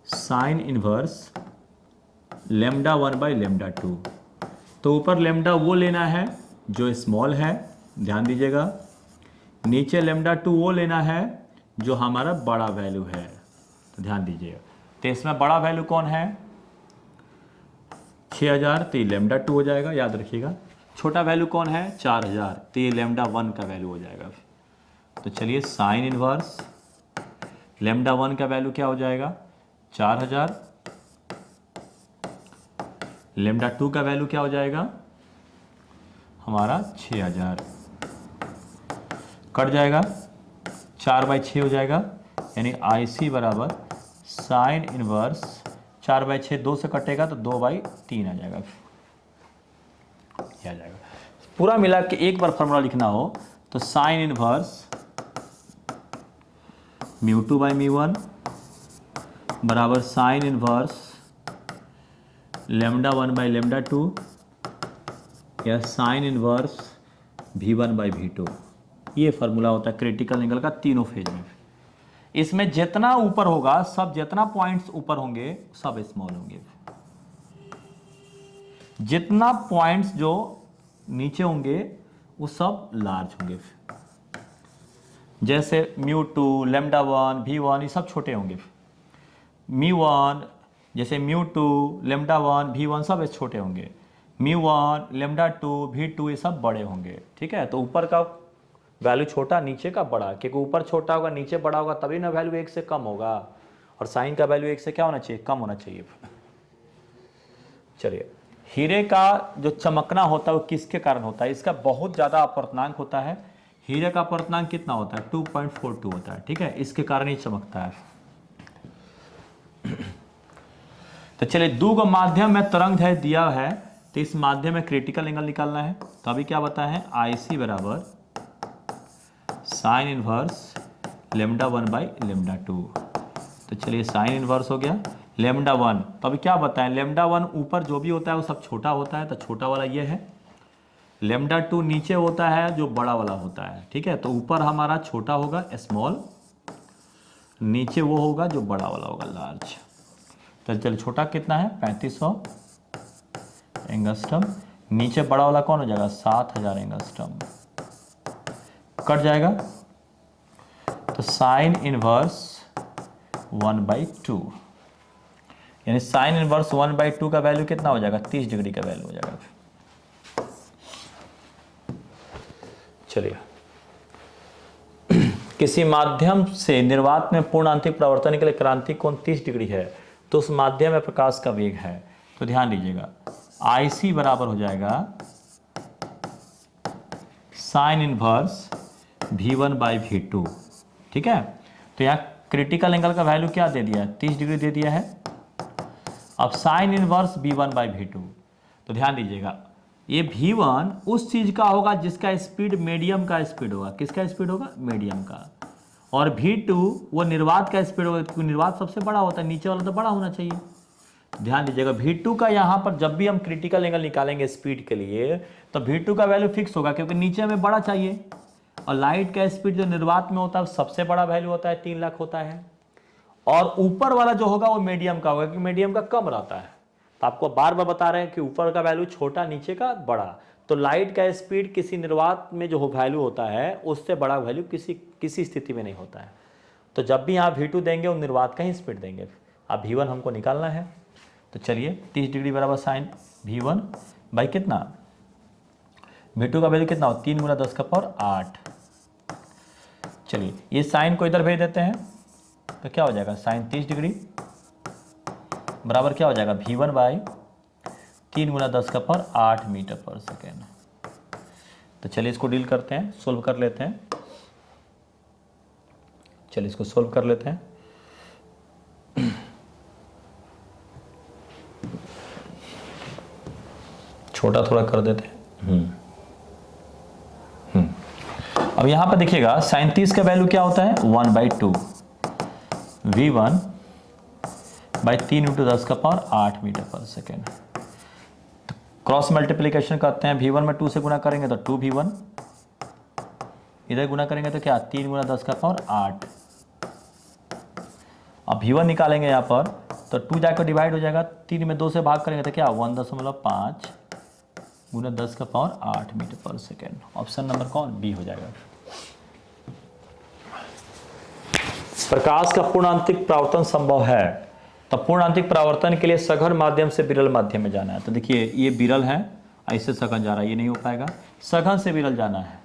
साइन इनवर्स λ1/λ2। तो ऊपर लैम्डा वो लेना है जो स्मॉल है, ध्यान दीजिएगा, नीचे λ2 वो लेना है जो हमारा बड़ा वैल्यू है, तो ध्यान दीजिएगा। तो इसमें बड़ा वैल्यू कौन है 6000, तो ये λ2 हो जाएगा, याद रखिएगा। छोटा वैल्यू कौन है 4000, तो ये λ1 का वैल्यू हो जाएगा। तो चलिए साइन इनवर्स λ1 का वैल्यू क्या हो जाएगा 4000, λ2 का वैल्यू क्या हो जाएगा हमारा 6000, कट जाएगा 4/6 हो जाएगा, यानी IC बराबर साइन इनवर्स 4/6 2 से कटेगा तो 2/3 आ जाएगा, ये आ जाएगा। पूरा मिला के एक बार फॉर्मूला लिखना हो तो साइन इनवर्स μ2/μ1 बराबर साइन इनवर्स λ1/λ2 या साइन इनवर्स V1/V2। ये फार्मूला होता है क्रिटिकल एंगल का तीनों फेज में। इसमें जितना ऊपर होगा सब, जितना पॉइंट्स ऊपर होंगे सब स्मॉल होंगे, जितना पॉइंट्स जो नीचे होंगे वो सब लार्ज होंगे। जैसे μ2 λ1 V1 ये सब छोटे होंगे, μ1 जैसे μ2 λ1 V1 सब छोटे होंगे, μ1 λ2 V2 ये सब बड़े होंगे, ठीक है। तो ऊपर का वैल्यू छोटा, नीचे का बड़ा, क्योंकि ऊपर छोटा होगा नीचे बड़ा होगा तभी ना वैल्यू 1 से कम होगा, और साइन का वैल्यू 1 से क्या होना चाहिए कम होना चाहिए। चलिए हीरे का जो चमकना होता है वो किसके कारण होता है, इसका बहुत ज़्यादा अपवर्तनांक होता है। हीरे का अपवर्तनांक कितना होता है 2.42 होता है, ठीक है, इसके कारण ही चमकता है। तो चलिए दो माध्यम में तरंग है दिया है, तो इस माध्यम में क्रिटिकल एंगल निकालना है। तो अभी क्या बताया है IC बराबर साइन इनवर्स λ1/λ2। तो चलिए साइन इनवर्स हो गया λ1। तो अभी क्या बताएं λ1 ऊपर जो भी होता है वो सब छोटा होता है, तो छोटा वाला ये है, λ2 नीचे होता है जो बड़ा वाला होता है, ठीक है। तो ऊपर हमारा छोटा होगा स्मॉल, नीचे वो होगा जो बड़ा वाला होगा लार्ज। तो चलिए छोटा कितना है 3500 एंगस्ट्रम, नीचे बड़ा वाला कौन हो जाएगा 7000 एंगस्ट्रम, कट जाएगा, तो साइन इनवर्स 1/2, यानी साइन इनवर्स 1/2 का वैल्यू कितना हो जाएगा 30 डिग्री का वैल्यू हो जाएगा। चलिए किसी माध्यम से निर्वात में पूर्ण आंतरिक परावर्तन के लिए क्रांति कोण 30 डिग्री है, तो उस माध्यम में प्रकाश का वेग है। तो ध्यान दीजिएगा IC बराबर हो जाएगा साइन इनवर्स V1/V2, ठीक है। तो यहाँ क्रिटिकल एंगल का वैल्यू क्या दे दिया है 30 डिग्री दे दिया है। अब साइन इनवर्स V1/V2, तो ध्यान दीजिएगा ये V1 उस चीज का होगा जिसका स्पीड मीडियम का स्पीड होगा, किसका स्पीड होगा मीडियम का, और V2 वो निर्वात का स्पीड होगा, क्योंकि निर्वात सबसे बड़ा होता है, नीचे वाला तो बड़ा होना चाहिए। ध्यान दीजिएगा V2 का यहाँ पर जब भी हम क्रिटिकल एंगल निकालेंगे स्पीड के लिए तो V2 का वैल्यू फिक्स होगा, क्योंकि नीचे हमें बड़ा चाहिए, और लाइट का स्पीड जो निर्वात में होता है सबसे बड़ा वैल्यू होता है 3 लाख होता है, और ऊपर वाला जो होगा वो मीडियम का होगा, क्योंकि मीडियम का कम रहता है। तो आपको बार बार बता रहे हैं कि ऊपर का वैल्यू छोटा, नीचे का बड़ा। तो लाइट का स्पीड किसी निर्वात में जो वैल्यू होता है उससे बड़ा वैल्यू किसी स्थिति में नहीं होता है। तो जब भी यहाँ V2 देंगे वो निर्वात का ही स्पीड देंगे। अब V1 हमको निकालना है, तो चलिए 30 डिग्री बराबर साइन V1 बाई कितना V2 का वैल्यू कितना हो 3 × 10⁸ 8। चलिए ये साइन को इधर भेज देते हैं, तो क्या हो जाएगा साइन 30 डिग्री बराबर क्या हो जाएगा V1 बाई 3 गुना 10 का पावर 8 मीटर पर सेकेंड। तो चलिए इसको डील करते हैं, सोल्व कर लेते हैं। चलिए इसको सोल्व कर लेते हैं। छोटा थोड़ा कर देते हैं। अब यहां पर देखिएगा साइन 30 का वैल्यू क्या होता है 1/2 V1 बाई 3 इंटू 10 का पावर 8 मीटर पर सेकेंड। तो क्रॉस मल्टीप्लीकेशन करते हैं, V1 में 2 से गुना करेंगे तो 2V1, इधर गुना करेंगे तो क्या 3 गुना 10 का पावर 8। अब V1 निकालेंगे यहाँ पर तो 2 जाकर डिवाइड हो जाएगा, 3 में 2 से भाग करेंगे तो क्या 1.5 गुना 10 का पावर 8 मीटर पर सेकेंड। ऑप्शन नंबर कौन बी हो जाएगा। प्रकाश का पूर्णांतिक परावर्तन संभव है, तो पूर्णांतिक परावर्तन के लिए सघन माध्यम से विरल माध्यम में जाना है। तो देखिए ये विरल है, ऐसे सघन जा रहा है, ये नहीं हो पाएगा। सघन से विरल जाना है,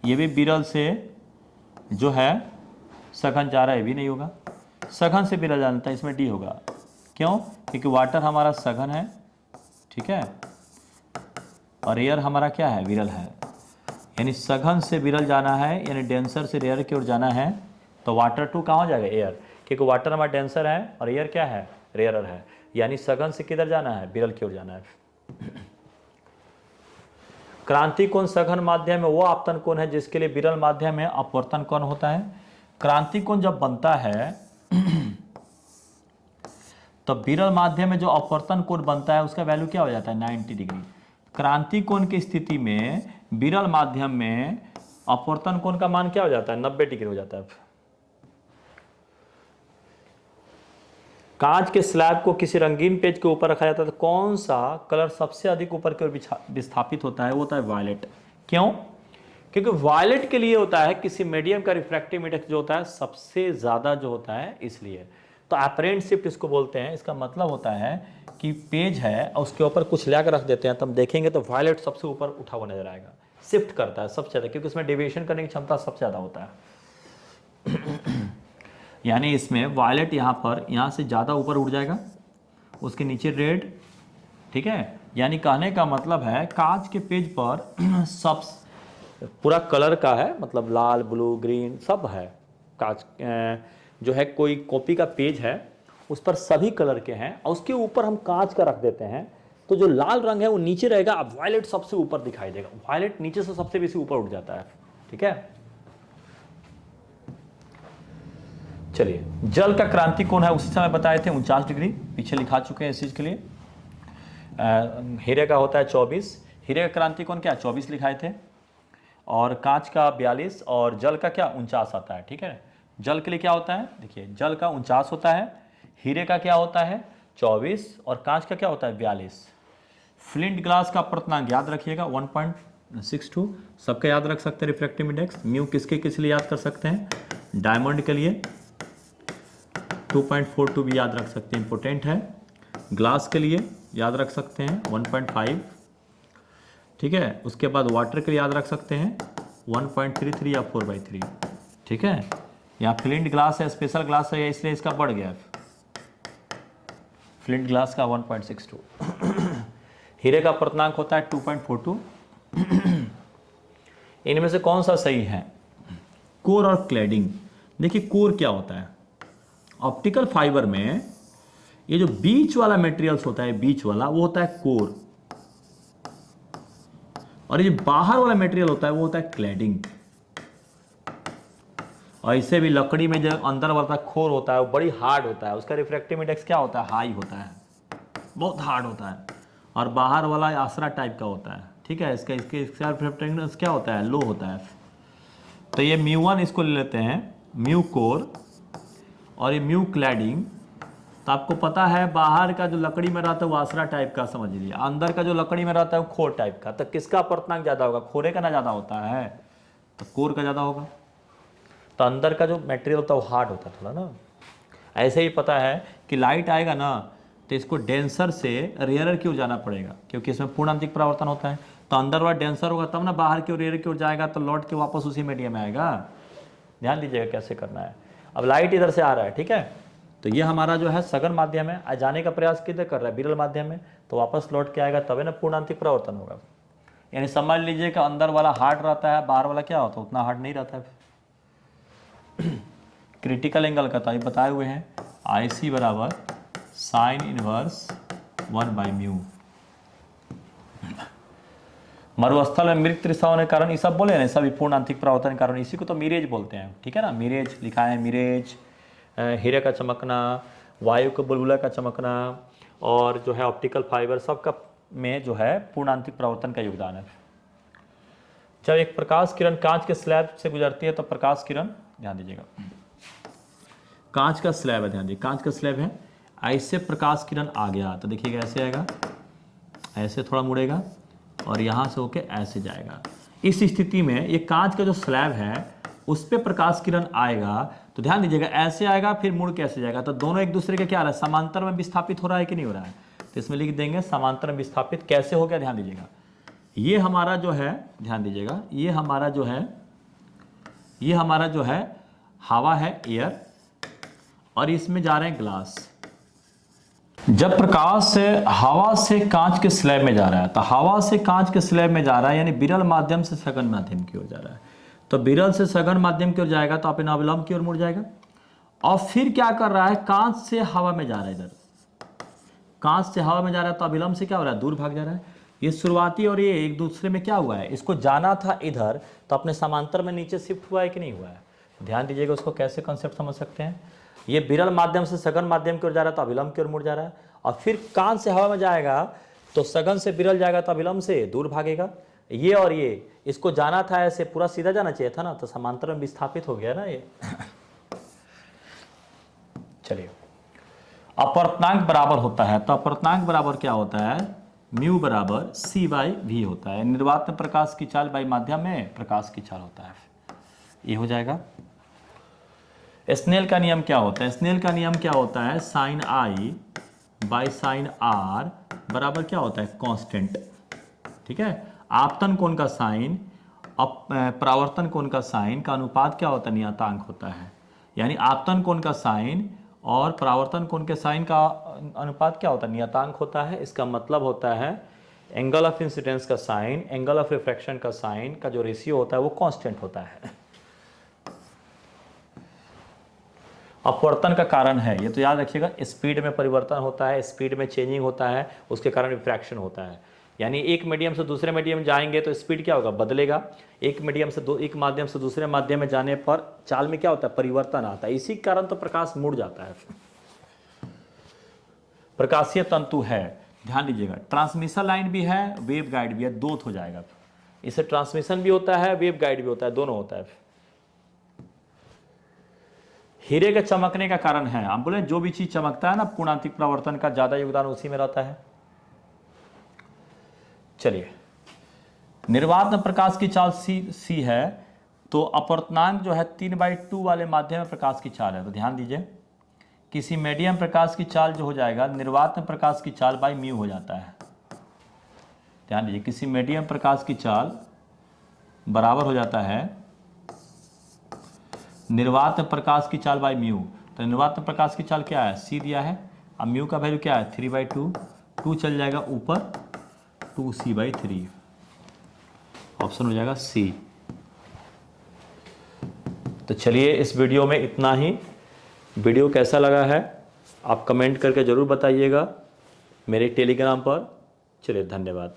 ये भी विरल से जो है सघन जा रहा है, ये भी नहीं होगा। सघन से विरल जाना था, इसमें डी होगा। क्यों? क्योंकि वाटर हमारा सघन है, ठीक है, और एयर हमारा क्या है विरल है। यानी सघन से विरल जाना है, यानी डेंसर से रेयर की ओर जाना है, तो वाटर टू कहाँ हो जाएगा एयर, क्योंकि वाटर हमारा डेंसर है और एयर क्या है रेयरर है। यानी सघन से किधर जाना है विरल की ओर जाना है। क्रांति कोण सघन माध्यम में वो आपतन कोण है जिसके लिए विरल माध्यम में अपवर्तन कोण होता है। क्रांति कोण जब बनता है तो विरल माध्यम में जो अपवर्तन कोण बनता है उसका वैल्यू क्या हो जाता है 90 डिग्री। क्रांति कोण की स्थिति में विरल माध्यम में अपवर्तन कोण का मान क्या हो जाता है 90 डिग्री हो जाता है। कांच के स्लैब को किसी रंगीन पेज के ऊपर रखा जाता है तो कौन सा कलर सबसे अधिक ऊपर की ओर विस्थापित होता है, वो होता है वायलेट। क्यों? क्योंकि वायलेट के लिए होता है किसी मीडियम का रिफ्रैक्टिव इंडेक्स जो होता है सबसे ज्यादा जो होता है, इसलिए तो अपरेंट शिफ्ट इसको बोलते हैं। इसका मतलब होता है कि पेज है और उसके ऊपर कुछ लाकर रख देते हैं, तो हम देखेंगे तो वायलेट सबसे ऊपर उठा हुआ नजर आएगा, शिफ्ट करता है सबसे ज्यादा, क्योंकि उसमें डेविएशन करने की क्षमता सबसे ज्यादा होता है। यानी इसमें वायलेट यहाँ पर यहाँ से ज़्यादा ऊपर उठ जाएगा, उसके नीचे रेड, ठीक है। यानी कहने का मतलब है कांच के पेज पर सब पूरा कलर का है, मतलब लाल ब्लू ग्रीन सब है। कांच जो है कोई कॉपी का पेज है उस पर सभी कलर के हैं और उसके ऊपर हम कांच का रख देते हैं, तो जो लाल रंग है वो नीचे रहेगा, अब वायलेट सबसे ऊपर दिखाई देगा। वायलेट नीचे से सबसे बेसी ऊपर उठ जाता है, ठीक है। चलिए जल का क्रांति कोण है उसी समय बताए थे 49 डिग्री, पीछे लिखा चुके हैं इस चीज के लिए। हीरे का होता है 24, हीरे का क्रांति कोण क्या 24 लिखाए थे, और कांच का 42 और जल का क्या 49 आता है, ठीक है। जल के लिए क्या होता है, देखिए जल का 49 होता है, हीरे का क्या होता है 24 और कांच का क्या होता है 42। फ्लिंट ग्लास का अपवर्तनांक याद रखिएगा 1.62, सबका याद रख सकते हैं रिफ्रैक्टिव इंडेक्स। म्यू किसके लिए याद कर सकते हैं, डायमंड के लिए 2.42 भी याद रख सकते हैं, इंपोर्टेंट है। ग्लास के लिए याद रख सकते हैं 1.5, ठीक है। उसके बाद वाटर के लिए याद रख सकते हैं 1.33 या 4/3, ठीक है। यहाँ फ्लिंट ग्लास है, स्पेशल ग्लास है, इसलिए इसका बढ़ गया फ्लिंट ग्लास का 1.62। हीरे का अपवर्तनांक होता है 2.42। इनमें से कौन सा सही है, कोर और क्लैडिंग। देखिए कोर क्या होता है, ऑप्टिकल फाइबर में ये जो बीच वाला मटेरियल्स होता है, बीच वाला वो होता है कोर, और ये बाहर वाला मटेरियल होता है वो होता है क्लैडिंग। और इससे भी लकड़ी में जो अंदर वाला खोर होता है वो बड़ी हार्ड होता है, उसका रिफ्रैक्टिव इंडेक्स क्या होता है हाई होता है, बहुत हार्ड होता है। और बाहर वाला आसरा टाइप का होता है, ठीक है। इसका रिफ्रैक्टिव इंडेक्स क्या होता है लो होता है। तो ये μ1 इसको ले लेते हैं, म्यू कोर और ये म्यू क्लैडिंग। तो आपको पता है बाहर का जो लकड़ी में रहता है वो आसरा टाइप का समझ लीजिए, अंदर का जो लकड़ी में रहता है वो खोर टाइप का। तो किसका अपवर्तनांक ज़्यादा होगा, खोरे का ना ज़्यादा होता है, तो कोर का ज़्यादा होगा। तो अंदर का जो मटेरियल होता है वो हार्ड होता है थोड़ा ना। ऐसे ही पता है कि लाइट आएगा ना तो इसको डेंसर से रेयरर की ओर जाना पड़ेगा, क्योंकि इसमें पूर्णांतिक परावर्तन होता है। तो अंदर वाला डेंसर होगा तब ना बाहर की ओर रेयर की ओर जाएगा, तो लौट के वापस उसी मीडियम में आएगा। ध्यान दीजिएगा कैसे करना है। अब लाइट इधर से आ रहा है, ठीक है, तो ये हमारा जो है सघन माध्यम है, जाने का प्रयास किधर कर रहा है, विरल माध्यम में, तो वापस लौट के आएगा, तभी ना पूर्णांतिक परावर्तन होगा। यानी समझ लीजिए कि अंदर वाला हार्ड रहता है, बाहर वाला क्या होता है, उतना हार्ड नहीं रहता है। क्रिटिकल एंगल का तो बताए हुए हैं, IC बराबर साइन इनवर्स 1/μ। मरुस्थल में मृत त्रिशा होने के कारण ये सब बोले ना, सभी पूर्णांतिक परावर्तन के कारण, इसी को तो मिरेज बोलते हैं, ठीक है ना, मिरेज लिखा है, मिरेज हीरे का चमकना, वायु के बुलबुला का चमकना, और जो है ऑप्टिकल फाइबर, सबका में जो है पूर्णांतिक परावर्तन का योगदान है। जब एक प्रकाश किरण कांच के स्लैब से गुजरती है तो प्रकाश किरण, ध्यान दीजिएगा, कांच का स्लैब है, ध्यान दीजिए कांच का स्लैब है, ऐसे प्रकाश किरण आ गया तो देखिएगा ऐसे आएगा, ऐसे थोड़ा मुड़ेगा और यहाँ से होके ऐसे जाएगा। इस स्थिति में ये कांच का जो स्लैब है उस पर प्रकाश किरण आएगा तो ध्यान दीजिएगा ऐसे आएगा, फिर मुड़ के ऐसे जाएगा, तो दोनों एक दूसरे के क्या आ रहा है, समांतर में विस्थापित हो रहा है कि नहीं हो रहा है, तो इसमें लिख देंगे समांतर में विस्थापित कैसे हो गया। ध्यान दीजिएगा ये हमारा जो है, ध्यान दीजिएगा ये हमारा जो है हवा है, एयर, और इसमें जा रहे हैं ग्लास। जब प्रकाश हवा से कांच के स्लैब में जा रहा है तो हवा से कांच के स्लैब में जा रहा है, यानी विरल माध्यम से सघन माध्यम की ओर जा रहा है, तो विरल से सघन माध्यम की ओर जाएगा तो अपने अविलंब की ओर मुड़ जाएगा, और फिर क्या कर रहा है, कांच से हवा में जा रहा है, इधर कांच से हवा में जा रहा है तो अविलंब से क्या हो रहा है, दूर भाग जा रहा है। ये शुरुआती और ये एक दूसरे में क्या हुआ है, इसको जाना था इधर तो अपने समांतर में नीचे शिफ्ट हुआ है कि नहीं हुआ है। ध्यान दीजिएगा उसको कैसे कंसेप्ट समझ सकते हैं, ये विरल माध्यम से सघन माध्यम की ओर जा रहा है तो अविलंब की ओर मुड़ जा रहा है, और फिर कांच से हवा में जाएगा तो सघन से विरल जाएगा तो अविलंब से दूर भागेगा। ये और ये इसको जाना था ऐसे पूरा सीधा जाना चाहिए था ना, तो समांतर में विस्थापित हो गया ना ये। चलिए अपवर्तनांक बराबर होता है, तो अपवर्तनांक बराबर क्या होता है, म्यू बराबर C/V होता है, निर्वात में प्रकाश की चाल बाई माध्यम में प्रकाश की चाल होता है, ये हो जाएगा। स्नेल का नियम क्या होता है, स्नेल का नियम क्या होता है, sine I by sine R बराबर क्या होता है, कांस्टेंट, ठीक है। आपतन कोण का साइन परावर्तन कोण का साइन का अनुपात क्या होता है, नियतांक होता है, यानी आपतन कोण का साइन और परावर्तन कोण के साइन का अनुपात क्या होता है, नियतांक होता है। इसका मतलब होता है एंगल ऑफ इंसिडेंस का साइन, एंगल ऑफ रिफ्रैक्शन का साइन का जो रेशियो होता है वो कांस्टेंट होता है। अपवर्तन का कारण है, ये तो याद रखिएगा, स्पीड में परिवर्तन होता है, स्पीड में चेंजिंग होता है, उसके कारण रिफ्रैक्शन होता है, यानी एक मीडियम से दूसरे मीडियम में जाएंगे तो स्पीड क्या होगा, बदलेगा, एक माध्यम से दूसरे माध्यम में जाने पर चाल में क्या होता है, परिवर्तन आता है, इसी कारण तो प्रकाश मुड़ जाता है। प्रकाशीय तंतु है, ध्यान दीजिएगा, ट्रांसमिशन लाइन भी है, वेव गाइड भी है, दो हो जाएगा, इससे ट्रांसमिशन भी होता है, वेव गाइड भी होता है, दोनों होता है। हीरे के चमकने का कारण है, हम बोले जो भी चीज चमकता है ना, पूर्णांतिक परावर्तन का ज्यादा योगदान उसी में रहता है। चलिए निर्वात में प्रकाश की चाल C है, तो अपवर्तनांक जो है 3/2 वाले माध्यम में प्रकाश की चाल है, तो ध्यान दीजिए किसी मीडियम प्रकाश की चाल जो हो जाएगा, निर्वात में प्रकाश की चाल बाई म्यू हो जाता है। ध्यान दीजिए किसी मीडियम प्रकाश की चाल बराबर हो जाता है निर्वात में प्रकाश की चाल बाई म्यू, तो निर्वात में प्रकाश की चाल क्या है, C दिया है, अब म्यू का वैल्यू क्या है, 3/2, 2 चल जाएगा ऊपर, 2C/3, ऑप्शन हो जाएगा C। तो चलिए इस वीडियो में इतना ही। वीडियो कैसा लगा है आप कमेंट करके ज़रूर बताइएगा मेरे टेलीग्राम पर। चलिए धन्यवाद।